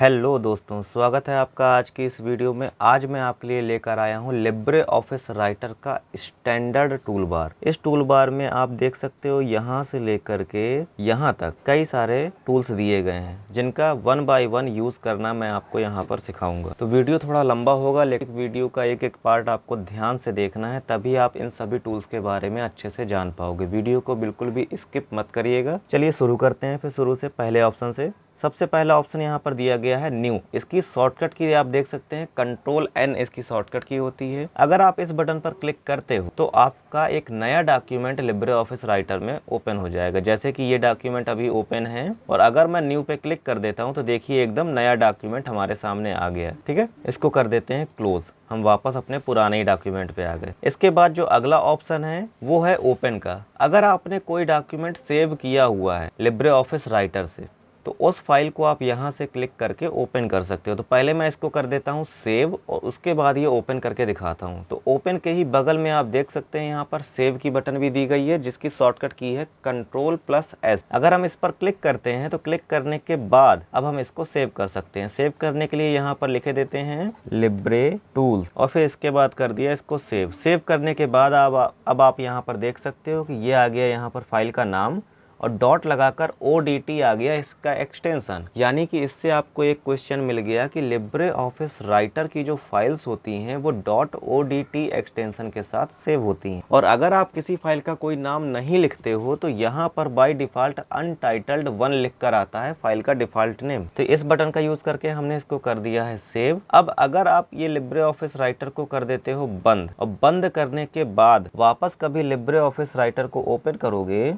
Hello दोस्तों, स्वागत है आपका आज की इस वीडियो में। आज मैं आपके लिए लेकर आया हूं लिब्रे ऑफिस राइटर का स्टैंडर्ड टूल बार। इस टूल बार में आप देख सकते हो यहाँ से लेकर के यहाँ तक कई सारे टूल्स दिए गए हैं, जिनका वन बाय वन यूज करना मैं आपको यहाँ पर सिखाऊंगा। तो वीडियो थोड़ा लंबा होगा, लेकिन वीडियो का एक एक पार्ट आपको ध्यान से देखना है, तभी आप इन सभी टूल्स के बारे में अच्छे से जान पाओगे। वीडियो को बिल्कुल भी स्किप मत करिएगा। चलिए शुरू करते हैं। फिर शुरू से पहले ऑप्शन से सबसे पहला ऑप्शन यहाँ पर दिया गया है न्यू। इसकी शॉर्टकट की आप देख सकते हैं कंट्रोल N इसकी शॉर्टकट की होती है। अगर आप इस बटन पर क्लिक करते हो तो आपका एक नया डॉक्यूमेंट लिब्रे ऑफिस राइटर में ओपन हो जाएगा। जैसे कि ये डॉक्यूमेंट अभी ओपन है और अगर मैं न्यू पे क्लिक कर देता हूँ तो देखिए एकदम नया डॉक्यूमेंट हमारे सामने आ गया। ठीक है, इसको कर देते हैं क्लोज। हम वापस अपने पुराने ही डॉक्यूमेंट पे आ गए। इसके बाद जो अगला ऑप्शन है वो है ओपन का। अगर आपने कोई डॉक्यूमेंट सेव किया हुआ है लिब्रे ऑफिस राइटर से तो उस फाइल को आप यहाँ से क्लिक करके ओपन कर सकते हो। तो पहले मैं इसको कर देता हूँ सेव और उसके बाद ये ओपन करके दिखाता हूँ। तो ओपन के ही बगल में आप देख सकते हैं यहाँ पर सेव की बटन भी दी गई है, जिसकी शॉर्टकट की है कंट्रोल+S। अगर हम इस पर क्लिक करते हैं तो क्लिक करने के बाद अब हम इसको सेव कर सकते हैं। सेव करने के लिए यहाँ पर लिखे देते हैं लिब्रे टूल्स और फिर इसके बाद कर दिया इसको सेव। सेव करने के बाद अब आप यहाँ पर देख सकते हो कि ये आ गया यहाँ पर फाइल का नाम और डॉट लगाकर ODT आ गया इसका एक्सटेंशन। यानी कि इससे आपको एक क्वेश्चन मिल गया कि लिब्रे ऑफिस राइटर की जो फाइल्स होती हैं वो .ODT एक्सटेंशन के साथ सेव होती हैं। और अगर आप किसी फाइल का कोई नाम नहीं लिखते हो तो यहाँ पर बाय डिफॉल्ट अनटाइटल्ड 1 लिख कर आता है फाइल का डिफॉल्ट नेम। तो इस बटन का यूज करके हमने इसको कर दिया है सेव। अब अगर आप ये लिब्रे ऑफिस राइटर को कर देते हो बंद और बंद करने के बाद वापस कभी लिब्रे ऑफिस राइटर को ओपन करोगे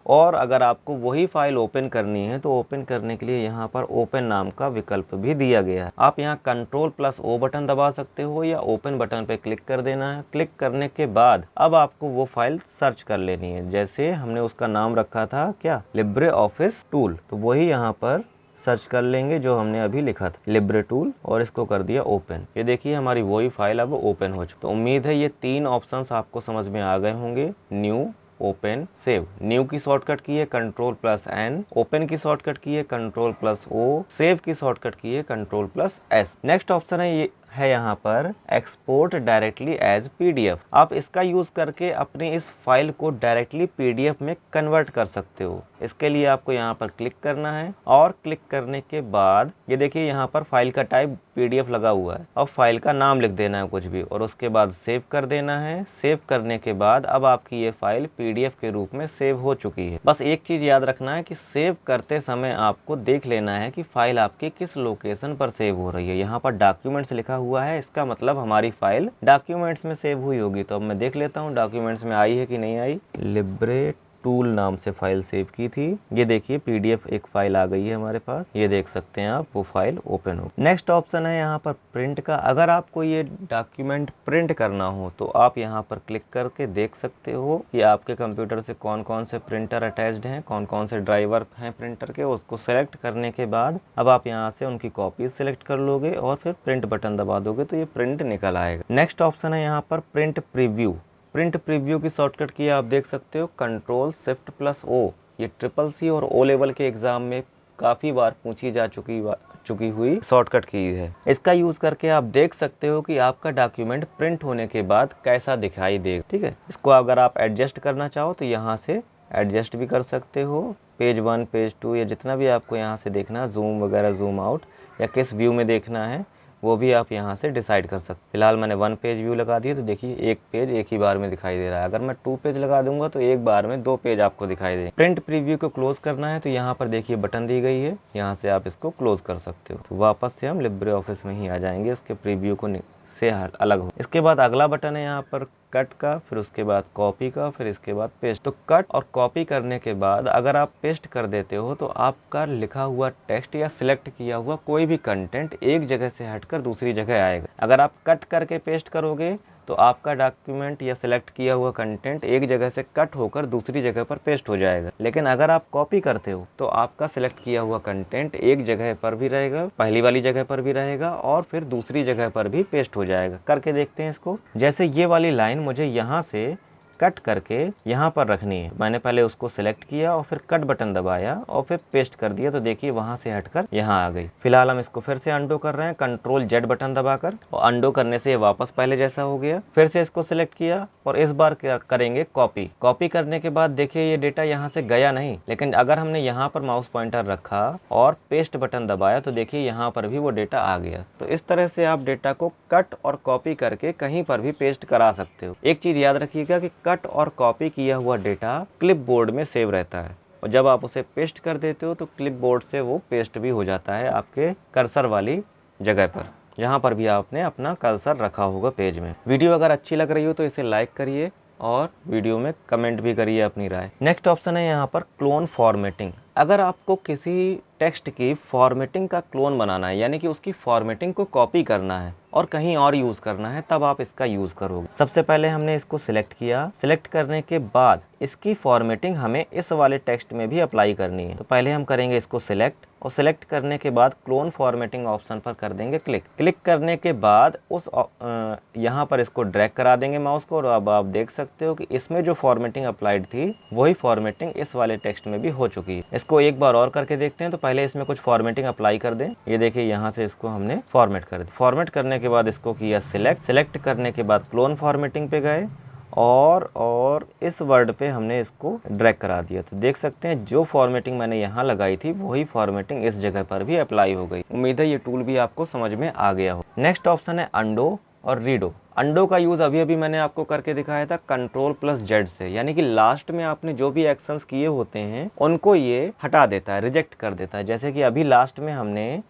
और अगर आपको वही फाइल ओपन करनी है तो ओपन करने के लिए यहाँ पर ओपन नाम का विकल्प भी दिया गया है। आप यहाँ कंट्रोल+O बटन दबा सकते हो या ओपन बटन पे क्लिक कर देना है। क्लिक करने के बाद अब आपको वो फाइल सर्च कर लेनी है। जैसे हमने उसका नाम रखा था क्या, लिब्रे ऑफिस टूल, तो वही यहाँ पर सर्च कर लेंगे जो हमने अभी लिखा था लिब्रे टूल और इसको कर दिया ओपन। ये देखिए हमारी वही फाइल अब ओपन हो चुकी। तो उम्मीद है ये 3 ऑप्शंस आपको समझ में आ गए होंगे, न्यू, ओपन, सेव। न्यू की शॉर्टकट की है कंट्रोल+N, ओपन की शॉर्टकट की है कंट्रोल+O, सेव की शॉर्टकट की है कंट्रोल+S। नेक्स्ट ऑप्शन है ये है यहाँ पर एक्सपोर्ट डायरेक्टली एज PDF। आप इसका यूज करके अपनी इस फाइल को डायरेक्टली PDF में कन्वर्ट कर सकते हो। इसके लिए आपको यहाँ पर क्लिक करना है और क्लिक करने के बाद ये देखिए यहाँ पर फाइल का टाइप PDF लगा हुआ है। अब फाइल का नाम लिख देना है कुछ भी और उसके बाद सेव कर देना है। सेव करने के बाद अब आपकी ये फाइल PDF के रूप में सेव हो चुकी है। बस एक चीज याद रखना है कि सेव करते समय आपको देख लेना है कि फाइल आपकी किस लोकेशन पर सेव हो रही है। यहाँ पर डॉक्यूमेंट्स लिखा हुआ है, इसका मतलब हमारी फाइल डॉक्यूमेंट्स में सेव हुई होगी। तो अब मैं देख लेता हूँ डॉक्यूमेंट्स में आई है कि नहीं आई। लिब्रे टूल नाम से फाइल सेव की थी। ये देखिए PDF एक फाइल आ गई है हमारे पास, ये देख सकते हैं आप, वो फाइल ओपन हो। नेक्स्ट ऑप्शन है यहाँ पर प्रिंट का। अगर आपको ये डॉक्यूमेंट प्रिंट करना हो तो आप यहाँ पर क्लिक करके देख सकते हो कि आपके कंप्यूटर से कौन कौन से प्रिंटर अटैच्ड हैं, कौन कौन से ड्राइवर हैं प्रिंटर के। उसको सेलेक्ट करने के बाद अब आप यहाँ से उनकी कॉपी सेलेक्ट कर लोगे और फिर प्रिंट बटन दबा दोगे तो ये प्रिंट निकल आएगा। नेक्स्ट ऑप्शन है यहाँ पर प्रिंट प्रीव्यू। प्रिंट प्रीव्यू की शॉर्टकट की आप देख सकते हो कंट्रोल+Shift+O। ये CCC और O लेवल के एग्जाम में काफी बार पूछी जा चुकी हुई शॉर्टकट की है। इसका यूज करके आप देख सकते हो कि आपका डॉक्यूमेंट प्रिंट होने के बाद कैसा दिखाई देगा। ठीक है, इसको अगर आप एडजस्ट करना चाहो तो यहाँ से एडजस्ट भी कर सकते हो। पेज 1, पेज 2 या जितना भी आपको यहाँ से देखना, जूम वगैरह, जूम आउट या किस व्यू में देखना है वो भी आप यहाँ से डिसाइड कर सकते। फिलहाल मैंने 1 पेज व्यू लगा दिया तो देखिए एक पेज एक ही बार में दिखाई दे रहा है। अगर मैं 2 पेज लगा दूंगा तो एक बार में 2 पेज आपको दिखाई देंगे। प्रिंट प्रीव्यू को क्लोज करना है तो यहाँ पर देखिए बटन दी गई है, यहाँ से आप इसको क्लोज कर सकते हो। तो वापस से हम लिब्रे ऑफिस में ही आ जाएंगे इसके प्रीव्यू को से अलग हो। इसके बाद अगला बटन है यहाँ पर कट का, फिर उसके बाद कॉपी का, फिर इसके बाद पेस्ट। तो कट और कॉपी करने के बाद अगर आप पेस्ट कर देते हो तो आपका लिखा हुआ टेक्स्ट या सिलेक्ट किया हुआ कोई भी कंटेंट एक जगह से हटकर दूसरी जगह आएगा। अगर आप कट करके पेस्ट करोगे तो आपका डॉक्यूमेंट या सिलेक्ट किया हुआ कंटेंट एक जगह से कट होकर दूसरी जगह पर पेस्ट हो जाएगा। लेकिन अगर आप कॉपी करते हो तो आपका सिलेक्ट किया हुआ कंटेंट एक जगह पर भी रहेगा, पहली वाली जगह पर भी रहेगा और फिर दूसरी जगह पर भी पेस्ट हो जाएगा। करके देखते हैं इसको। जैसे ये वाली लाइन मुझे यहाँ से कट करके यहाँ पर रखनी है। मैंने पहले उसको सिलेक्ट किया और फिर कट बटन दबाया और फिर पेस्ट कर दिया, तो देखिए वहां से हटकर यहाँ आ गई। फिलहाल हम इसको फिर से अंडो कर रहे हैं कंट्रोल जेड बटन दबाकर, और अंडो करने से ये वापस पहले जैसा हो गया। फिर से इसको सिलेक्ट किया और इस बार करेंगे कॉपी। कॉपी करने के बाद देखिए ये डेटा यहाँ से गया नहीं, लेकिन अगर हमने यहाँ पर माउस पॉइंटर रखा और पेस्ट बटन दबाया तो देखिए यहाँ पर भी वो डेटा आ गया। तो इस तरह से आप डेटा को कट और कॉपी करके कहीं पर भी पेस्ट करा सकते हो। एक चीज याद रखिएगा कि कट और कॉपी किया हुआ डेटा क्लिपबोर्ड में सेव रहता है, और जब आप उसे पेस्ट कर देते हो तो क्लिपबोर्ड से वो पेस्ट भी हो जाता है आपके कर्सर वाली जगह पर, जहाँ पर भी आपने अपना कर्सर रखा होगा पेज में। वीडियो अगर अच्छी लग रही हो तो इसे लाइक करिए और वीडियो में कमेंट भी करिए अपनी राय। नेक्स्ट ऑप्शन है यहाँ पर क्लोन फॉर्मेटिंग। अगर आपको किसी टेक्स्ट की फॉर्मेटिंग का क्लोन बनाना है, यानी कि उसकी फॉर्मेटिंग को कॉपी करना है और कहीं और यूज करना है, तब आप इसका यूज करोगे। सबसे पहले हमने इसको सिलेक्ट किया। सिलेक्ट करने के बाद इसकी फॉर्मेटिंग हमें इस वाले टेक्स्ट में भी अप्लाई करनी है। तो पहले हम करेंगे इसको सिलेक्ट, और सिलेक्ट करने के बाद क्लोन फॉर्मेटिंग ऑप्शन पर कर देंगे क्लिक। क्लिक करने के बाद उस यहाँ पर इसको ड्रैग करा देंगे माउस को, और अब आप देख सकते हो कि इसमें जो फॉर्मेटिंग अप्लाइड थी वही फॉर्मेटिंग इस वाले टेक्स्ट में भी हो चुकी है। इसको एक बार और करके देखते हैं। तो पहले इसमें कुछ फॉर्मेटिंग अप्लाई कर दें। ये देखिए यहाँ से इसको हमने फॉर्मेट कर दिया। फॉर्मेट करने के बाद इसको किया सिलेक्ट। सिलेक्ट करने के बाद क्लोन फॉर्मेटिंग पे गए और इस वर्ड पे हमने इसको ड्रैग करा दिया। तो देख सकते हैं जो फॉर्मेटिंग मैंने यहाँ लगाई थी वही फॉर्मेटिंग इस जगह पर भी अप्लाई हो गई। उम्मीद है ये टूल भी आपको समझ में आ गया हो। नेक्स्ट ऑप्शन है अंडो और रीडो। अंडो का यूज अभी मैंने आपको करके दिखाया था कंट्रोल प्लस जेड से, यानी कि लास्ट में आपने जो भी एक्शंस किए होते हैं उनको ये हटा देता है, रिजेक्ट कर देता है। जैसे कि अभी लास्ट में हमने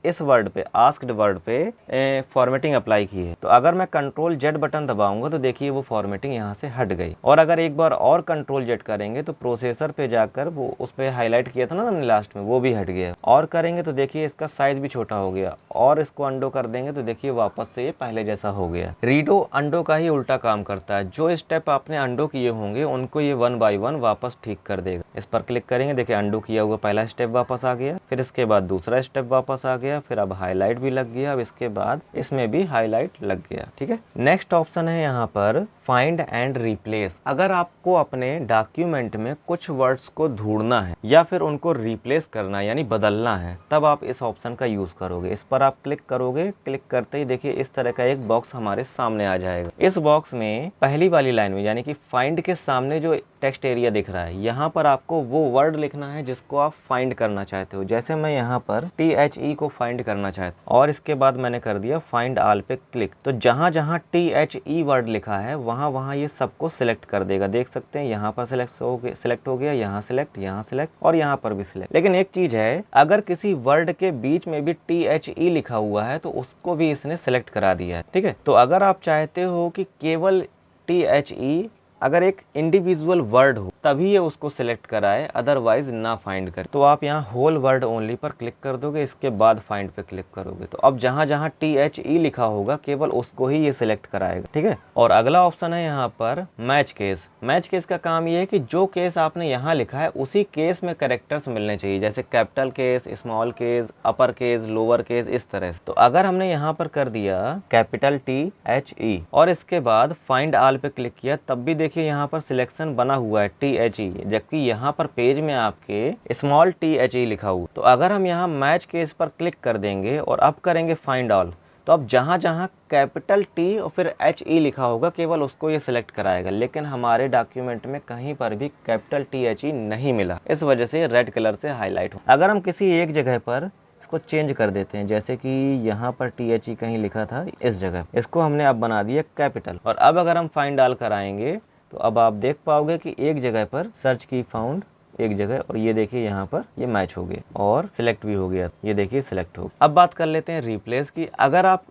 इस वर्ड पे आस्क्ड वर्ड पे फॉर्मेटिंग अप्लाई की है। तो अगर मैं कंट्रोल जेड बटन दबाऊंगा तो देखिए वो फॉर्मेटिंग यहाँ से हट गई। और अगर एक बार और कंट्रोल जेड करेंगे तो प्रोसेसर पे जाकर वो उस पे हाईलाइट किया था ना हमने लास्ट में, वो भी हट गया। और करेंगे तो देखिए इसका साइज भी छोटा हो गया। और इसको अंडो कर देंगे तो देखिए वापस से ये पहले जैसा हो गया। रीडो अंडो का ही उल्टा काम करता है। जो स्टेप आपने अंडो किए होंगे उनको ये 1 बाय 1 वापस ठीक कर देगा। इस पर क्लिक करेंगे, देखिए अंडो किया हुआ पहला स्टेप वापस आ गया, फिर इसके बाद दूसरा स्टेप वापस आ गया, फिर अब हाईलाइट भी लग गया, अब इसके बाद इसमें भी हाईलाइट लग गया। ठीक है। नेक्स्ट ऑप्शन है यहाँ पर फाइंड एंड रिप्लेस। अगर आपको अपने डॉक्यूमेंट में कुछ वर्ड्स को ढूंढना है या फिर उनको रिप्लेस करना है यानी बदलना है, तब आप इस ऑप्शन का यूज करोगे। इस पर आप क्लिक करोगे। क्लिक करते ही देखिए इस तरह का एक बॉक्स हमारे सामने आ जाएगा। इस बॉक्स में पहली वाली लाइन में यानी कि फाइंड के सामने जो टेक्स्ट एरिया दिख रहा है, यहाँ पर आपको वो वर्ड लिखना है जिसको आप फाइंड करना चाहते हो। जैसे मैं यहाँ पर THE को फाइंड करना चाहता हूँ और इसके बाद मैंने कर दिया फाइंड ऑल पे क्लिक। तो जहाँ जहाँ THE वर्ड लिखा है वहाँ ये सबको सिलेक्ट कर देगा। देख सकते हैं यहाँ पर सिलेक्ट हो गया, यहाँ सिलेक्ट और यहाँ पर भी सिलेक्ट। लेकिन एक चीज है, अगर किसी वर्ड के बीच में भी THE लिखा हुआ है तो उसको भी इसने सिलेक्ट करा दिया है। ठीक है। तो अगर आप चाहते हो कि केवल THE अगर एक इंडिविजुअल वर्ड हो तभी ये उसको सिलेक्ट कराए, अदरवाइज ना फाइंड करे, तो आप यहाँ होल वर्ड ओनली पर क्लिक कर दोगे। इसके बाद फाइंड पे क्लिक करोगे तो अब जहाँ जहाँ THE लिखा होगा केवल उसको ही ये सिलेक्ट कराएगा। ठीक है। और अगला ऑप्शन है यहाँ पर मैच केस। मैच केस का काम ये है कि जो केस आपने यहाँ लिखा है उसी केस में कैरेक्टर्स मिलने चाहिए, जैसे capital case, small case, upper case, lower case, इस तरह से। तो अगर हमने यहाँ पर कर दिया कैपिटल THE और इसके बाद फाइंड ऑल पे क्लिक किया, तब भी देखिए यहाँ पर सिलेक्शन बना हुआ है THE, जबकि यहाँ पर पेज में आपके स्मॉल THE लिखा हुआ। तो अगर हम यहाँ मैच केस पर क्लिक कर देंगे और अब करेंगे फाइंड ऑल, तो अब जहाँ जहाँ कैपिटल T और फिर HE लिखा होगा केवल उसको ये सिलेक्ट कराएगा। लेकिन हमारे डॉक्यूमेंट में कहीं पर भी कैपिटल THE नहीं मिला, इस वजह से रेड कलर से हाईलाइट हो। अगर हम किसी एक जगह पर इसको चेंज कर देते हैं, जैसे कि यहाँ पर THE कहीं लिखा था, इस जगह इसको हमने अब बना दिया कैपिटल। और अब अगर हम फाइंड ऑल कराएंगे तो अब आप देख पाओगे कि एक जगह पर सर्च की फाउंड एक जगह, और ये देखिए यहाँ पर ये मैच हो गया और सिलेक्ट भी हो गया। ये देखिए सिलेक्ट हो गया। अब बात कर लेते हैं रिप्लेस की। अगर आप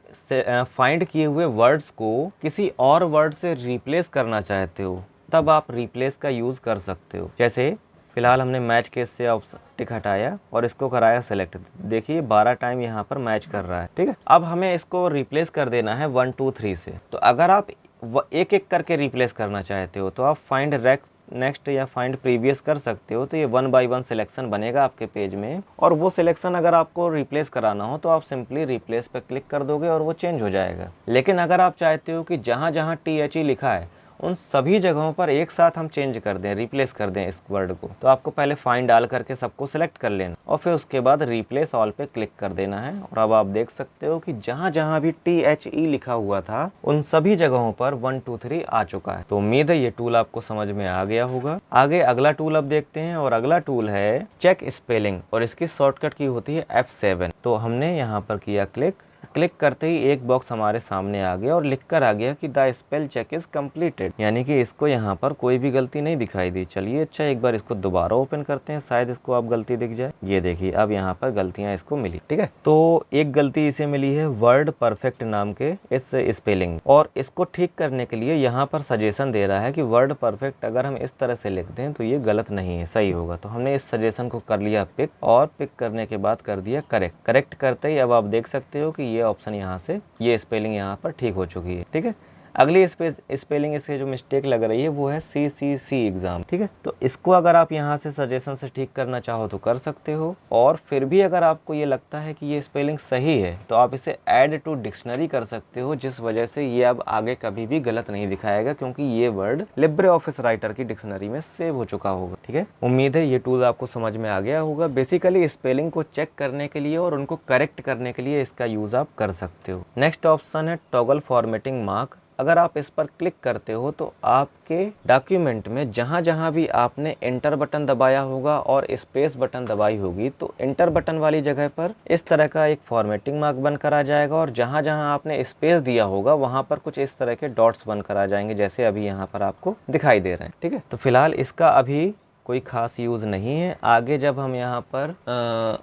फाइंड किए हुए वर्ड्स को किसी और वर्ड से रिप्लेस करना चाहते हो तब आप रिप्लेस का यूज कर सकते हो। जैसे फिलहाल हमने मैच केस से टिक हटाया और इसको कराया सिलेक्ट। देखिए 12 टाइम यहाँ पर मैच कर रहा है। ठीक है। अब हमें इसको रिप्लेस कर देना है 1 2 3 से। तो अगर आप एक एक करके रिप्लेस करना चाहते हो तो आप फाइंड नेक्स्ट या फाइंड प्रीवियस कर सकते हो। तो ये 1 बाय 1 सिलेक्शन बनेगा आपके पेज में, और वो सिलेक्शन अगर आपको रिप्लेस कराना हो तो आप सिंपली रिप्लेस पे क्लिक कर दोगे और वो चेंज हो जाएगा। लेकिन अगर आप चाहते हो कि जहाँ जहाँ THE लिखा है उन सभी जगहों पर एक साथ हम चेंज कर दें, रिप्लेस कर दें इस वर्ड को, तो आपको पहले फाइंड डाल करके सबको सिलेक्ट कर लेना और फिर उसके बाद रिप्लेस ऑल पे क्लिक कर देना है। और अब आप देख सकते हो कि जहां जहां भी THE लिखा हुआ था उन सभी जगहों पर 1 2 3 आ चुका है। तो उम्मीद है ये टूल आपको समझ में आ गया होगा। आगे अगला टूल अब देखते हैं और अगला टूल है चेक स्पेलिंग और इसकी शॉर्टकट की होती है F7। तो हमने यहाँ पर किया क्लिक करते ही एक बॉक्स हमारे सामने आ गया और लिखकर आ गया कि the spell check is completed, यानी कि इसको यहाँ पर कोई भी गलती नहीं दिखाई दी। चलिए अच्छा एक बार इसको दोबारा ओपन करते हैं, शायद इसको अब गलती दिख जाए। ये देखिए अब यहाँ पर गलतियां इसको मिली। ठीक है, तो एक गलती इसे मिली है वर्ड परफेक्ट नाम के इस स्पेलिंग, और इसको ठीक करने के लिए यहाँ पर सजेशन दे रहा है कि वर्ड परफेक्ट अगर हम इस तरह से लिख दें तो ये गलत नहीं है, सही होगा। तो हमने इस सजेशन को कर लिया पिक, और पिक करने के बाद कर दिया करेक्ट करते ही अब आप देख सकते हो कि ये ऑप्शन यहाँ से, ये स्पेलिंग यहाँ पर ठीक हो चुकी है। ठीक है, अगली स्पेलिंग इससे जो मिस्टेक लग रही है वो है CCC एग्जाम। ठीक है, तो इसको अगर आप यहाँ से सजेशन से ठीक करना चाहो तो कर सकते हो, और फिर भी अगर आपको ये लगता है कि ये स्पेलिंग सही है तो आप इसे ऐड टू डिक्शनरी कर सकते हो, जिस वजह से ये अब आगे कभी भी गलत नहीं दिखाएगा, क्योंकि ये वर्ड लिब्रे ऑफिस राइटर की डिक्शनरी में सेव हो चुका होगा। ठीक है, उम्मीद है ये टूल आपको समझ में आ गया होगा। बेसिकली स्पेलिंग को चेक करने के लिए और उनको करेक्ट करने के लिए इसका यूज आप कर सकते हो। नेक्स्ट ऑप्शन है टॉगल फॉर्मेटिंग मार्क। अगर आप इस पर क्लिक करते हो तो आपके डॉक्यूमेंट में जहां जहां भी आपने एंटर बटन दबाया होगा और स्पेस बटन दबाई होगी, तो एंटर बटन वाली जगह पर इस तरह का एक फॉर्मेटिंग मार्क बनकर आ जाएगा, और जहां जहां आपने स्पेस दिया होगा वहां पर कुछ इस तरह के डॉट्स बनकर आ जाएंगे, जैसे अभी यहाँ पर आपको दिखाई दे रहे हैं। ठीक है, तो फिलहाल इसका अभी कोई खास यूज नहीं है। आगे जब हम यहाँ पर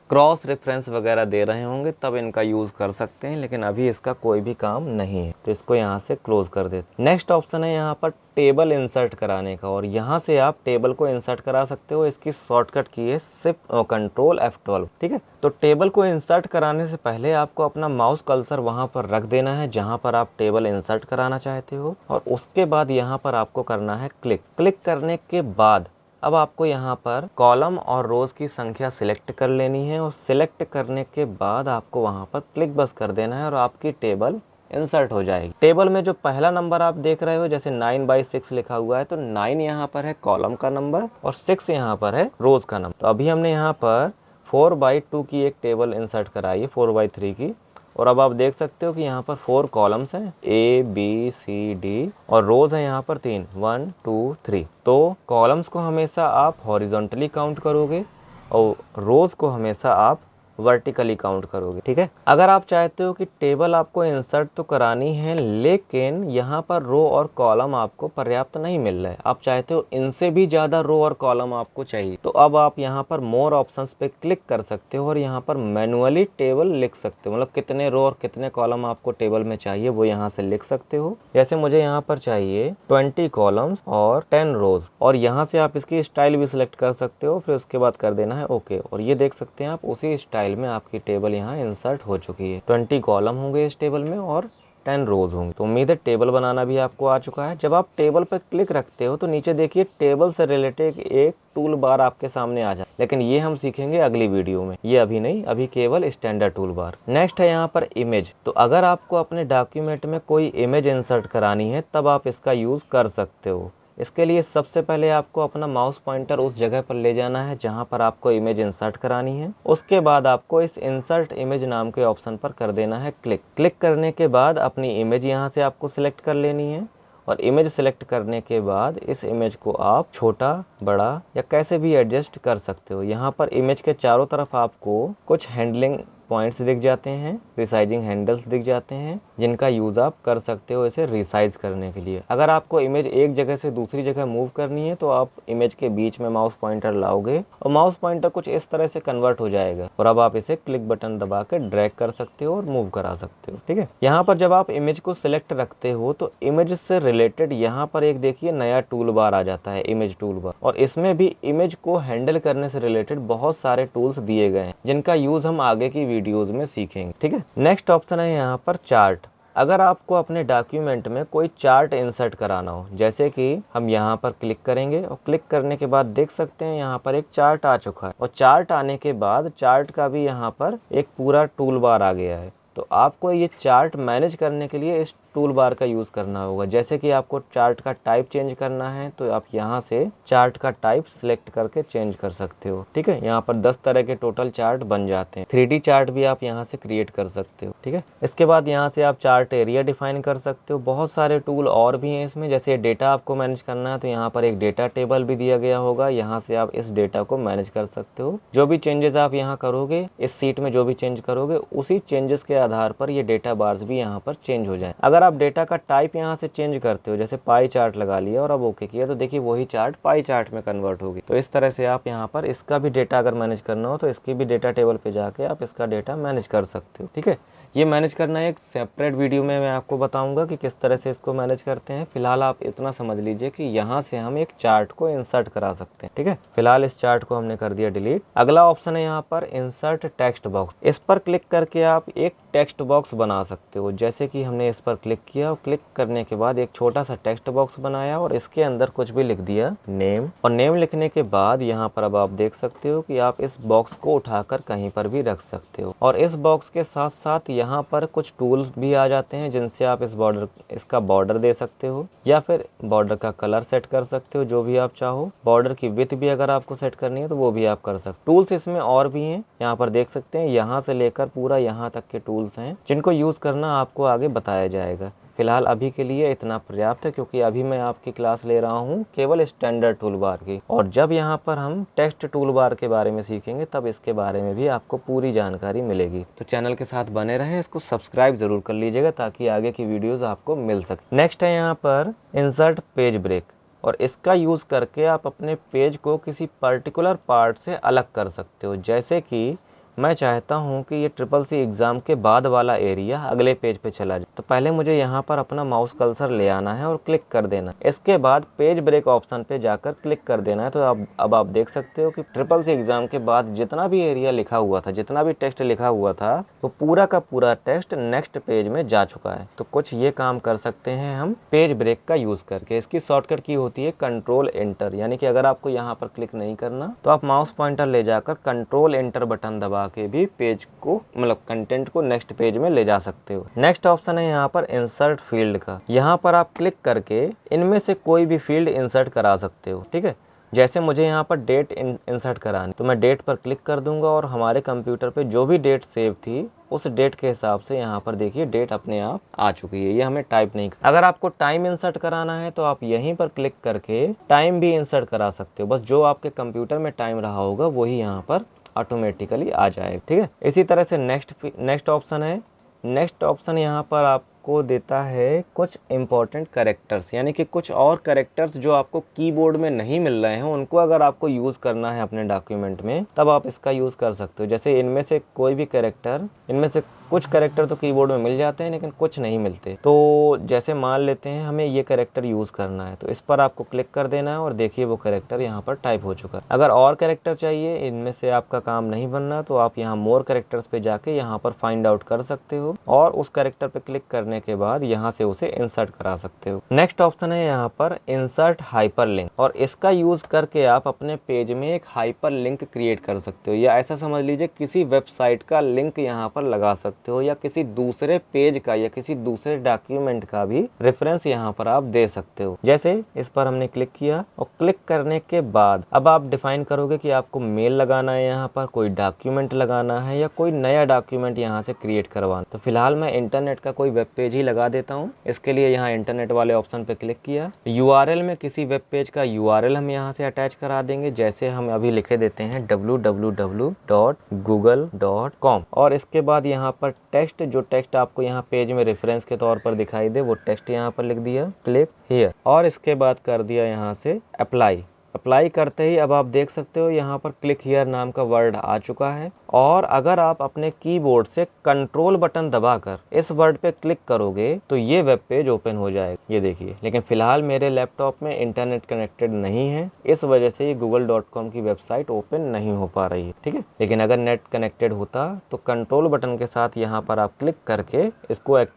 क्रॉस रेफरेंस वगैरह दे रहे होंगे तब इनका यूज कर सकते हैं, लेकिन अभी इसका कोई भी काम नहीं है, तो इसको यहाँ से क्लोज कर देते। नेक्स्ट ऑप्शन है यहाँ पर टेबल इंसर्ट कराने का, और यहाँ से आप टेबल को इंसर्ट करा सकते हो। इसकी शॉर्टकट की है शिफ्ट कंट्रोल F12। ठीक है, तो टेबल को इंसर्ट कराने से पहले आपको अपना माउस कर्सर वहां पर रख देना है जहां पर आप टेबल इंसर्ट कराना चाहते हो, और उसके बाद यहाँ पर आपको करना है क्लिक करने के बाद अब आपको यहाँ पर कॉलम और रोज की संख्या सिलेक्ट कर लेनी है, और सिलेक्ट करने के बाद आपको वहाँ पर क्लिक बस कर देना है और आपकी टेबल इंसर्ट हो जाएगी। टेबल में जो पहला नंबर आप देख रहे हो, जैसे 9/6 लिखा हुआ है, तो 9 यहाँ पर है कॉलम का नंबर और 6 यहाँ पर है रोज का नंबर। तो अभी हमने यहाँ पर 4/2 की एक टेबल इंसर्ट कराई है, 4/3 की, और अब आप देख सकते हो कि यहाँ पर 4 कॉलम्स हैं ABCD, और रोज है यहाँ पर 3 1 2 3। तो कॉलम्स को हमेशा आप हॉरिजॉन्टली काउंट करोगे और रोज को हमेशा आप वर्टिकली काउंट करोगे। ठीक है, अगर आप चाहते हो कि टेबल आपको इंसर्ट तो करानी है, लेकिन यहाँ पर रो और कॉलम आपको पर्याप्त नहीं मिल रहा है, आप चाहते हो इनसे भी ज्यादा रो और कॉलम आपको चाहिए, तो अब आप यहाँ पर मोर ऑप्शंस पे क्लिक कर सकते हो और यहाँ पर मैनुअली टेबल लिख सकते हो, मतलब कितने रो और कितने कॉलम आपको टेबल में चाहिए वो यहाँ से लिख सकते हो। जैसे मुझे यहाँ पर चाहिए 20 कॉलम्स और 10 रोज, और यहाँ से आप इसकी स्टाइल भी सिलेक्ट कर सकते हो, फिर उसके बाद कर देना है ओके, और ये देख सकते हैं आप उसी स्टाइल में आपकी टेबल यहाँ इंसर्ट हो चुकी है। 20 कॉलम होंगे इस टेबल में और 10 रोज होंगे। तो उम्मीद है टेबल बनाना भी आपको आ चुका है। जब आप टेबल पर क्लिक रखते हो तो नीचे देखिए टेबल से रिलेटेड एक टूल बार आपके सामने आ जाए, लेकिन ये हम सीखेंगे अगली वीडियो में, ये अभी नहीं, अभी केवल स्टैंडर्ड टूल बार। नेक्स्ट है यहाँ पर इमेज। तो अगर आपको अपने डॉक्यूमेंट में कोई इमेज इंसर्ट करानी है तब आप इसका यूज कर सकते हो। इसके लिए सबसे पहले आपको अपना माउस पॉइंटर उस जगह पर ले जाना है जहां पर आपको इमेज इंसर्ट करानी है। उसके बाद आपको इस इंसर्ट इमेज नाम के ऑप्शन पर कर देना है क्लिक करने के बाद अपनी इमेज यहां से आपको सिलेक्ट कर लेनी है, और इमेज सिलेक्ट करने के बाद इस इमेज को आप छोटा बड़ा या कैसे भी एडजस्ट कर सकते हो। यहाँ पर इमेज के चारों तरफ आपको कुछ हैंडलिंग पॉइंट्स दिख जाते हैं, रिसाइजिंग हैंडल्स दिख जाते हैं, जिनका यूज आप कर सकते हो इसे रिसाइज करने के लिए। अगर आपको इमेज एक जगह से दूसरी जगह मूव करनी है तो आप इमेज के बीच में माउस पॉइंटर लाओगे और माउस पॉइंटर कुछ इस तरह से कन्वर्ट हो जाएगा, और अब आप इसे क्लिक बटन दबा के ड्रैग कर सकते हो और मूव करा सकते हो। ठीक है, यहाँ पर जब आप इमेज को सिलेक्ट रखते हो तो इमेज से रिलेटेड यहाँ पर एक देखिए नया टूल बार आ जाता है, इमेज टूल बार, और इसमें भी इमेज को हैंडल करने से रिलेटेड बहुत सारे टूल्स दिए गए हैं जिनका यूज हम आगे की वीडियोस में सीखेंगे। ठीक है, नेक्स्ट ऑप्शन है यहाँ पर चार्ट। अगर आपको अपने डॉक्यूमेंट में कोई चार्ट इंसर्ट कराना हो, जैसे कि हम यहाँ पर क्लिक करेंगे और क्लिक करने के बाद देख सकते हैं यहाँ पर एक चार्ट आ चुका है, और चार्ट आने के बाद चार्ट का भी यहाँ पर एक पूरा टूल बार आ गया है। तो आपको ये चार्ट मैनेज करने के लिए इस टूल बार का यूज़ करना होगा। जैसे कि आपको चार्ट का टाइप चेंज करना है तो आप यहाँ से चार्ट का टाइप सिलेक्ट करके चेंज कर सकते हो। ठीक है, यहाँ पर 10 तरह के टोटल चार्ट बन जाते हैं। 3D चार्ट भी आप यहाँ से क्रिएट कर सकते हो। ठीक है, इसके बाद यहाँ से आप चार्ट एरिया डिफाइन कर सकते हो। बहुत सारे टूल और भी हैं इसमें, जैसे डेटा आपको मैनेज करना है तो यहाँ पर एक डेटा टेबल भी दिया गया होगा, यहाँ से आप इस डेटा को मैनेज कर सकते हो। जो भी चेंजेस आप यहाँ करोगे, इस सीट में जो भी चेंज करोगे, उसी चेंजेस के आधार पर ये डेटा बार्स भी यहाँ पर चेंज हो जाए। अगर आप डेटा का टाइप यहाँ से चेंज करते हो, जैसे पाई चार्ट लगा लिया और अब ओके किया, तो देखिए वही चार्ट पाई चार्ट में कन्वर्ट होगी। तो इस तरह से आप यहाँ पर इसका भी डेटा अगर मैनेज करना हो तो इसकी भी डेटा टेबल पे जाके आप इसका डेटा मैनेज कर सकते हो। ठीक है, ये मैनेज करना एक सेपरेट वीडियो में मैं आपको बताऊंगा कि किस तरह से इसको मैनेज करते हैं। फिलहाल आप इतना समझ लीजिए कि यहाँ से हम एक चार्ट को इंसर्ट करा सकते हैं। ठीक है, फिलहाल इस चार्ट को हमने कर दिया डिलीट। अगला ऑप्शन है यहाँ पर इंसर्ट टेक्स्ट बॉक्स। इस पर क्लिक करके आप एक टेक्स्ट बॉक्स बना सकते हो। जैसे कि हमने इस पर क्लिक किया और क्लिक करने के बाद एक छोटा सा टेक्स्ट बॉक्स बनाया और इसके अंदर कुछ भी लिख दिया, नेम। और नेम लिखने के बाद यहाँ पर अब आप देख सकते हो कि आप इस बॉक्स को उठाकर कहीं पर भी रख सकते हो। और इस बॉक्स के साथ साथ यहाँ पर कुछ टूल्स भी आ जाते हैं जिनसे आप इसका बॉर्डर दे सकते हो या फिर बॉर्डर का कलर सेट कर सकते हो, जो भी आप चाहो। बॉर्डर की विड्थ भी अगर आपको सेट करनी है तो वो भी आप कर सकते हो। टूल्स इसमें और भी हैं, यहाँ पर देख सकते हैं, यहाँ से लेकर पूरा यहाँ तक के टूल्स हैं जिनको यूज करना आपको आगे बताया जाएगा। फिलहाल अभी के लिए इतना पर्याप्त है, क्योंकि अभी मैं आपकी क्लास ले रहा हूँ केवल स्टैंडर्ड टूल बार की। और जब यहाँ पर हम टेक्स्ट टूल बार के बारे में सीखेंगे तब इसके बारे में भी आपको पूरी जानकारी मिलेगी। तो चैनल के साथ बने रहें, इसको सब्सक्राइब जरूर कर लीजिएगा ताकि आगे की वीडियोस आपको मिल सके। नेक्स्ट है यहाँ पर इंसर्ट पेज ब्रेक, और इसका यूज करके आप अपने पेज को किसी पर्टिकुलर पार्ट से अलग कर सकते हो। जैसे कि मैं चाहता हूं कि ये SSC एग्ज़ाम के बाद वाला एरिया अगले पेज पे चला जाए, तो पहले मुझे यहाँ पर अपना माउस कर्सर ले आना है और क्लिक कर देना। इसके बाद पेज ब्रेक ऑप्शन पे जाकर क्लिक कर देना है। तो अब आप देख सकते हो कि SSC एग्ज़ाम के बाद जितना भी एरिया लिखा हुआ था, जितना भी टेक्स्ट लिखा हुआ था, वो पूरा का पूरा टेक्स्ट नेक्स्ट पेज में जा चुका है। तो कुछ ये काम कर सकते हैं हम पेज ब्रेक का यूज करके। इसकी शॉर्टकट की होती है कंट्रोल एंटर, यानी कि अगर आपको यहाँ पर क्लिक नहीं करना तो आप माउस पॉइंटर ले जाकर कंट्रोल एंटर बटन दबा के भी पेज को, मतलब कंटेंट को नेक्स्ट पेज में ले जा सकते हो। नेक्स्ट ऑप्शन है यहाँ पर इंसर्ट फील्ड का। यहाँ पर आप क्लिक करके इनमें से कोई भी फील्ड इंसर्ट करा सकते हो। ठीक है, जैसे मुझे यहाँ पर डेट इंसर्ट करानी, तो मैं डेट पर क्लिक कर दूंगा और हमारे कंप्यूटर पे जो भी डेट सेव थी उस डेट के हिसाब से यहाँ पर देखिए डेट अपने आप आ चुकी है। ये हमें टाइप नहीं कर। अगर आपको टाइम इंसर्ट कराना है तो आप यहीं पर क्लिक करके टाइम भी इंसर्ट करा सकते हो। बस जो आपके कंप्यूटर में टाइम रहा होगा वही यहाँ पर ऑटोमेटिकली आ जाएगा। ठीक है, इसी तरह से नेक्स्ट ऑप्शन है। नेक्स्ट ऑप्शन यहाँ पर आपको देता है कुछ इंपॉर्टेंट कैरेक्टर्स, यानी कि कुछ और कैरेक्टर्स जो आपको कीबोर्ड में नहीं मिल रहे हैं, उनको अगर आपको यूज करना है अपने डॉक्यूमेंट में तब आप इसका यूज कर सकते हो। जैसे इनमें से कोई भी कैरेक्टर, इनमें से कुछ कैरेक्टर तो कीबोर्ड में मिल जाते हैं लेकिन कुछ नहीं मिलते। तो जैसे मान लेते हैं हमें ये कैरेक्टर यूज करना है, तो इस पर आपको क्लिक कर देना है और देखिए वो कैरेक्टर यहाँ पर टाइप हो चुका है। अगर और कैरेक्टर चाहिए, इनमें से आपका काम नहीं बनना, तो आप यहाँ मोर कैरेक्टर्स पे जाके यहाँ पर फाइंड आउट कर सकते हो और उस कैरेक्टर पे क्लिक करने के बाद यहाँ से उसे इंसर्ट करा सकते हो। नेक्स्ट ऑप्शन है यहाँ पर इंसर्ट हाइपरलिंक, और इसका यूज करके आप अपने पेज में एक हाइपर लिंक क्रिएट कर सकते हो, या ऐसा समझ लीजिए किसी वेबसाइट का लिंक यहाँ पर लगा सकते हो, या किसी दूसरे पेज का या किसी दूसरे डॉक्यूमेंट का भी रेफरेंस यहाँ पर आप दे सकते हो। जैसे इस पर हमने क्लिक किया और क्लिक करने के बाद अब आप डिफाइन करोगे कि आपको मेल लगाना है, यहाँ पर कोई डॉक्यूमेंट लगाना है या कोई नया डॉक्यूमेंट यहाँ से क्रिएट करवाना। तो फिलहाल मैं इंटरनेट का कोई वेब पेज ही लगा देता हूँ। इसके लिए यहाँ इंटरनेट वाले ऑप्शन पे क्लिक किया। URL में किसी वेब पेज का URL हम यहाँ से अटैच करा देंगे। जैसे हम अभी लिखे देते हैं www.google.com, और इसके बाद यहाँ पर टेक्स्ट, जो टेक्स्ट आपको यहाँ पेज में रेफरेंस के तौर पर दिखाई दे, वो टेक्स्ट यहाँ पर लिख दिया, क्लिक हियर, और इसके बाद कर दिया यहाँ से अप्लाई। अप्लाई करते ही अब आप देख सकते हो यहाँ पर क्लिक हियर नाम का वर्ड आ चुका है। और अगर आप अपने कीबोर्ड से कंट्रोल बटन दबाकर इस वर्ड पे क्लिक करोगे तो ये वेब पेज ओपन हो जाएगा, ये देखिए। लेकिन फिलहाल मेरे लैपटॉप में इंटरनेट कनेक्टेड नहीं है, इस वजह से ये google.com की वेबसाइट ओपन नहीं हो पा रही है। ठीक है, लेकिन अगर नेट कनेक्टेड होता तो कंट्रोल बटन के साथ यहाँ पर आप क्लिक करके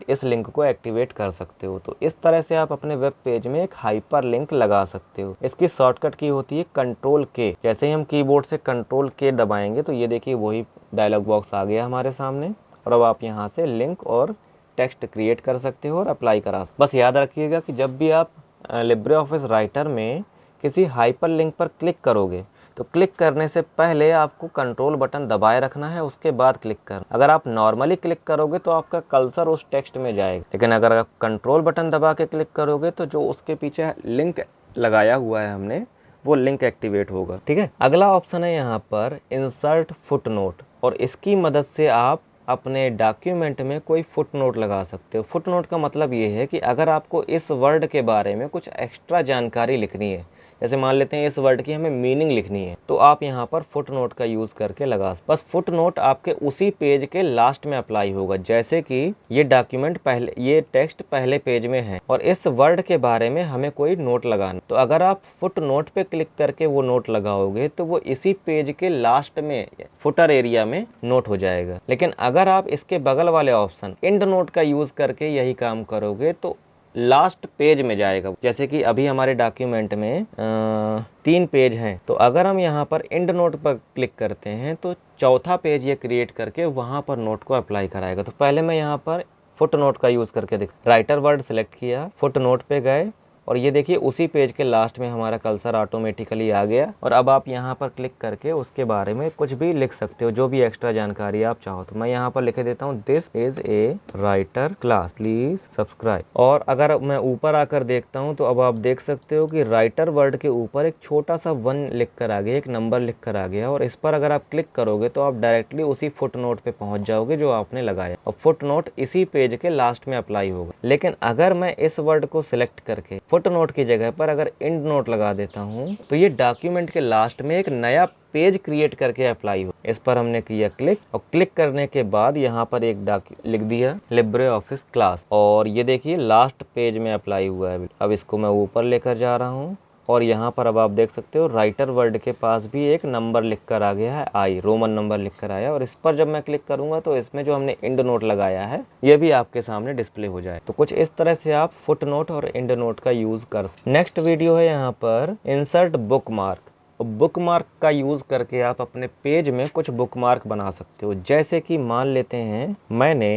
इस लिंक को एक्टिवेट कर सकते हो। तो इस तरह से आप अपने वेब पेज में एक हाइपर लिंक लगा सकते हो। इसकी शॉर्टकट की होती है कंट्रोल के। जैसे ही हम कीबोर्ड से कंट्रोल के दबाएंगे तो ये देखिए वही डायलॉग बॉक्स आ गया हमारे सामने, और अब आप यहाँ से लिंक और टेक्स्ट क्रिएट कर सकते हो और अप्लाई करा। बस याद रखिएगा कि जब भी आप लिब्रे ऑफिस राइटर में किसी हाइपर लिंक पर क्लिक करोगे तो क्लिक करने से पहले आपको कंट्रोल बटन दबाए रखना है, उसके बाद क्लिक करना। अगर आप नॉर्मली क्लिक करोगे तो आपका कर्सर उस टेक्स्ट में जाएगा, लेकिन अगर आप कंट्रोल बटन दबा के क्लिक करोगे तो जो उसके पीछे लिंक लगाया हुआ है हमने, वो लिंक एक्टिवेट होगा। ठीक है, अगला ऑप्शन है यहाँ पर इंसर्ट फुटनोट, और इसकी मदद से आप अपने डॉक्यूमेंट में कोई फुटनोट लगा सकते हो। फुटनोट का मतलब ये है कि अगर आपको इस वर्ड के बारे में कुछ एक्स्ट्रा जानकारी लिखनी है, जैसे मान लेते हैं इस वर्ड की हमें मीनिंग लिखनी है, तो आप यहाँ पर फुटनोट का यूज करके लगा। बस फुटनोट आपके उसी पेज के लास्ट में अप्लाई होगा। जैसे कि ये डॉक्यूमेंट पहले, ये टेक्स्ट पहले पेज में है और इस वर्ड के बारे में हमें कोई नोट लगाना, तो अगर आप फुटनोट पे क्लिक करके वो नोट लगाओगे तो वो इसी पेज के लास्ट में फुटर एरिया में नोट हो जाएगा। लेकिन अगर आप इसके बगल वाले ऑप्शन एंड नोट का यूज करके यही काम करोगे तो लास्ट पेज में जाएगा। जैसे कि अभी हमारे डॉक्यूमेंट में 3 पेज हैं, तो अगर हम यहाँ पर एंड नोट पर क्लिक करते हैं तो चौथा पेज ये क्रिएट करके वहाँ पर नोट को अप्लाई कराएगा। तो पहले मैं यहाँ पर फुट नोट का यूज़ करके राइटर वर्ड सेलेक्ट किया, फुट नोट पे गए और ये देखिए उसी पेज के लास्ट में हमारा कर्सर ऑटोमेटिकली आ गया। और अब आप यहाँ पर क्लिक करके उसके बारे में कुछ भी लिख सकते हो, जो भी एक्स्ट्रा जानकारी आप चाहो। तो मैं यहाँ पर लिख देता हूँ this is a writer class, please subscribe. और अगर मैं ऊपर आकर देखता हूँ तो अब आप देख सकते हो कि राइटर वर्ड के ऊपर एक छोटा सा 1 लिख कर आ गया, एक नंबर लिख कर आ गया, और इस पर अगर आप क्लिक करोगे तो आप डायरेक्टली उसी फुट नोट पे पहुंच जाओगे जो आपने लगाया, और फुट नोट इसी पेज के लास्ट में अप्लाई होगा। लेकिन अगर मैं इस वर्ड को सिलेक्ट करके फुट नोट की जगह पर अगर एंड नोट लगा देता हूं तो ये डॉक्यूमेंट के लास्ट में एक नया पेज क्रिएट करके अप्लाई हो। इस पर हमने किया क्लिक, और क्लिक करने के बाद यहाँ पर एक लिख दिया लिब्रे ऑफिस क्लास, और ये देखिए लास्ट पेज में अप्लाई हुआ है। अब इसको मैं ऊपर लेकर जा रहा हूँ और यहाँ पर अब आप देख सकते हो राइटर वर्ड के पास भी एक नंबर लिखकर आ गया है, आई रोमन नंबर लिखकर आया। और इस पर जब मैं क्लिक करूंगा तो इसमें जो हमने एंड नोट लगाया है ये भी आपके सामने डिस्प्ले हो जाए। तो कुछ इस तरह से आप फुट नोट और एंड नोट का यूज कर सकते। नेक्स्ट वीडियो है यहाँ पर insert book mark. Book mark का यूज करके आप अपने पेज में कुछ बुक मार्क बना सकते हो। जैसे कि मान लेते हैं मैंने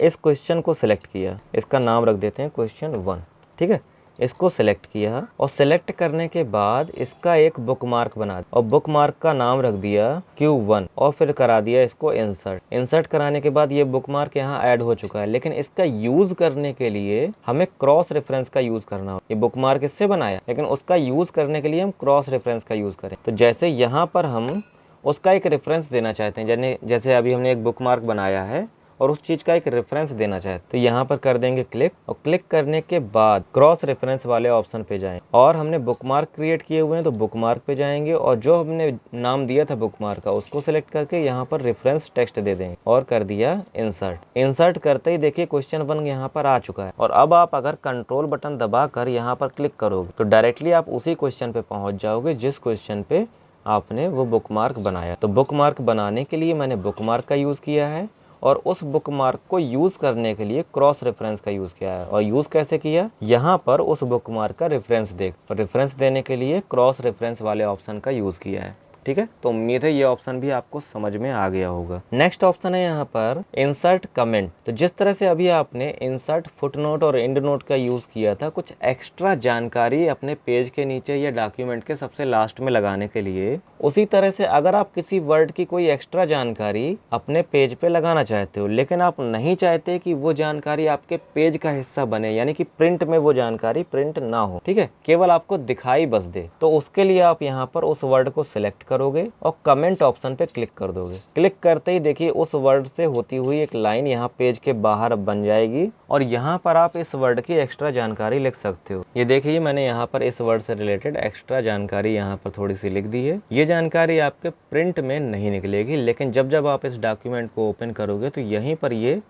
इस क्वेश्चन को सिलेक्ट किया, इसका नाम रख देते हैं क्वेश्चन 1। ठीक है, इसको सिलेक्ट किया और सिलेक्ट करने के बाद इसका एक बुक मार्क बना दिया और बुक मार्क का नाम रख दिया Q1 और फिर करा दिया इसको इंसर्ट। इंसर्ट कराने के बाद ये बुक मार्क यहाँ ऐड हो चुका है, लेकिन इसका यूज करने के लिए हमें क्रॉस रेफरेंस का यूज करना हो। ये बुक मार्क इससे बनाया, लेकिन उसका यूज करने के लिए हम क्रॉस रेफरेंस का यूज करें। तो जैसे यहाँ पर हम उसका एक रेफरेंस देना चाहते हैं, जैसे अभी हमने एक बुक मार्क बनाया है और उस चीज का एक रेफरेंस देना चाहे तो यहाँ पर कर देंगे क्लिक, और क्लिक करने के बाद क्रॉस रेफरेंस वाले ऑप्शन पे जाएं। और हमने बुकमार्क क्रिएट किए हुए हैं तो बुकमार्क पे जाएंगे और जो हमने नाम दिया था बुकमार्क का उसको सिलेक्ट करके यहाँ पर रेफरेंस टेक्स्ट दे देंगे और कर दिया इंसर्ट। इंसर्ट करते ही देखिए क्वेश्चन 1 यहाँ पर आ चुका है। और अब आप अगर कंट्रोल बटन दबा कर यहाँ पर क्लिक करोगे तो डायरेक्टली आप उसी क्वेश्चन पे पहुंच जाओगे जिस क्वेश्चन पे आपने वो बुकमार्क बनाया। तो बुकमार्क बनाने के लिए मैंने बुकमार्क का यूज किया है और उस बुकमार्क को यूज करने के लिए क्रॉस रेफरेंस का यूज किया है। और यूज कैसे किया, यहाँ पर उस बुकमार्क का रेफरेंस देख, और रेफरेंस देने के लिए क्रॉस रेफरेंस वाले ऑप्शन का यूज किया है। ठीक है, तो उम्मीद है ये ऑप्शन भी आपको समझ में आ गया होगा। नेक्स्ट ऑप्शन है यहाँ पर इंसर्ट कमेंट। तो जिस तरह से अभी आपने इंसर्ट फुटनोट और एंड नोट का यूज किया था कुछ एक्स्ट्रा जानकारी अपने पेज के नीचे या डॉक्यूमेंट के सबसे लास्ट में लगाने के लिए, उसी तरह से अगर आप किसी वर्ड की कोई एक्स्ट्रा जानकारी अपने पेज पे लगाना चाहते हो लेकिन आप नहीं चाहते कि वो जानकारी आपके पेज का हिस्सा बने, यानी कि प्रिंट में वो जानकारी प्रिंट ना हो, ठीक है, केवल आपको दिखाई बस दे, तो उसके लिए आप यहाँ पर उस वर्ड को सिलेक्ट करोगे और कमेंट ऑप्शन पे क्लिक कर दोगे। क्लिक करते ही देखिए उस वर्ड से होती हुई एक लाइन यहाँ पेज के बाहर बन जाएगी और यहाँ पर आप इस वर्ड की एक्स्ट्रा जानकारी लिख सकते हो। ये देखिए मैंने यहाँ पर इस वर्ड से रिलेटेड एक्स्ट्रा जानकारी यहाँ पर थोड़ी सी लिख दी है। ये जानकारी आपके प्रिंट में नहीं निकलेगी, लेकिन जब जब आप इस डॉक्यूमेंट को ओपन करोगे तो यहीं पर ये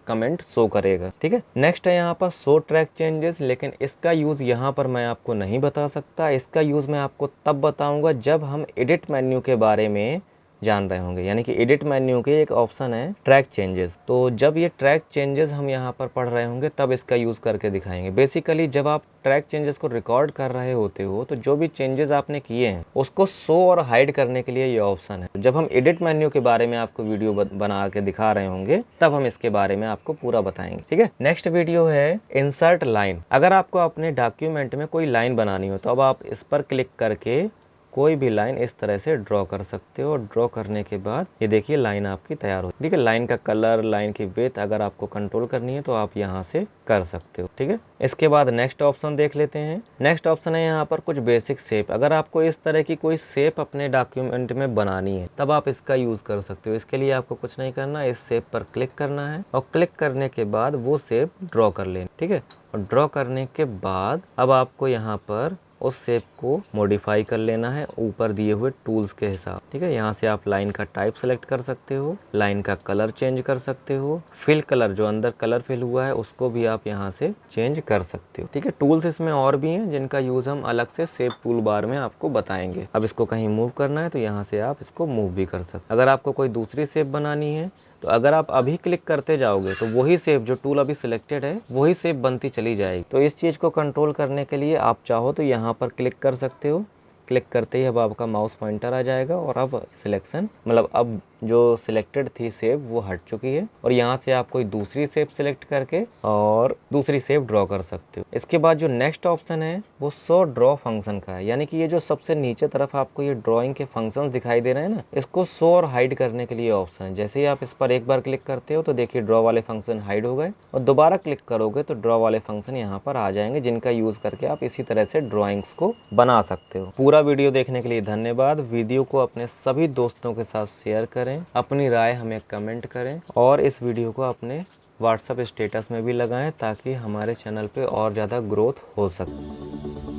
कमेंट शो करेगा। ठीक है, नेक्स्ट है यहाँ पर शो ट्रैक चेंजेस, लेकिन इसका यूज यहाँ पर मैं आपको नहीं बता सकता। इसका यूज मैं आपको तब बताऊंगा जब हम एडिट मेन्यू के बारे में जान रहे होंगे, यानी कि एडिट मेन्यू के एक ऑप्शन है ट्रैक चेंजेस। तो जब ये ट्रैक चेंजेस हम यहाँ पर पढ़ रहे होंगे तब इसका यूज़ करके दिखाएंगे। बेसिकली जब आप ट्रैक चेंजेस को रिकॉर्ड कर रहे होते हो तो जो भी चेंजेस आपने किए हैं उसको शो और हाइड करने के लिए ये ऑप्शन है। जब हम एडिट मेन्यू के बारे में आपको वीडियो बना के दिखा रहे होंगे तब हम इसके बारे में आपको पूरा बताएंगे, ठीक है। नेक्स्ट वीडियो है इंसर्ट लाइन। अगर आपको अपने डॉक्यूमेंट में कोई लाइन बनानी हो तो अब आप इस पर क्लिक करके कोई भी लाइन इस तरह से ड्रॉ कर सकते हो। ड्रॉ करने के बाद ये देखिए लाइन आपकी तैयार हो, ठीक है। लाइन का कलर, लाइन की विड्थ अगर आपको कंट्रोल करनी है तो आप यहाँ से कर सकते हो, ठीक है। इसके बाद नेक्स्ट ऑप्शन देख लेते हैं। नेक्स्ट ऑप्शन है यहाँ पर कुछ बेसिक शेप। अगर आपको इस तरह की कोई शेप अपने डॉक्यूमेंट में बनानी है तब आप इसका यूज कर सकते हो। इसके लिए आपको कुछ नहीं करना, इस शेप पर क्लिक करना है और क्लिक करने के बाद वो शेप ड्रॉ कर लेना, ठीक है। और ड्रॉ करने के बाद अब आपको यहाँ पर उस शेप को मॉडिफाई कर लेना है ऊपर दिए हुए टूल्स के हिसाब, ठीक है। यहाँ से आप लाइन का टाइप सेलेक्ट कर सकते हो, लाइन का कलर चेंज कर सकते हो, फिल कलर जो अंदर कलर फिल हुआ है उसको भी आप यहाँ से चेंज कर सकते हो, ठीक है। टूल्स इसमें और भी हैं जिनका यूज हम अलग से शेप टूल बार में आपको बताएंगे। अब इसको कहीं मूव करना है तो यहाँ से आप इसको मूव भी कर सकते। अगर आपको कोई दूसरी शेप बनानी है तो अगर आप अभी क्लिक करते जाओगे तो वही शेप जो टूल अभी सिलेक्टेड है वही शेप बनती चली जाएगी। तो इस चीज को कंट्रोल करने के लिए आप चाहो तो यहाँ पर क्लिक कर सकते हो। क्लिक करते ही अब आपका माउस पॉइंटर आ जाएगा और अब सिलेक्शन मतलब अब जो सिलेक्टेड थी शेप वो हट चुकी है और यहाँ से आप कोई दूसरी शेप सिलेक्ट करके और दूसरी शेप ड्रॉ कर सकते हो। इसके बाद जो नेक्स्ट ऑप्शन है वो शो ड्रॉ फंक्शन का है, यानी कि ये जो सबसे नीचे तरफ आपको ये ड्राइंग के फंक्शंस दिखाई दे रहे हैं ना, इसको शो और हाइड करने के लिए ऑप्शन है। जैसे ही आप इस पर एक बार क्लिक करते हो तो देखिए ड्रॉ वाले फंक्शन हाइड हो गए और दोबारा क्लिक करोगे तो ड्रॉ वाले फंक्शन यहाँ पर आ जाएंगे जिनका यूज करके आप इसी तरह से ड्रॉइंग्स को बना सकते हो। पूरा वीडियो देखने के लिए धन्यवाद। वीडियो को अपने सभी दोस्तों के साथ शेयर करें, अपनी राय हमें कमेंट करें और इस वीडियो को अपने व्हाट्सएप स्टेटस में भी लगाएं ताकि हमारे चैनल पे और ज़्यादा ग्रोथ हो सके।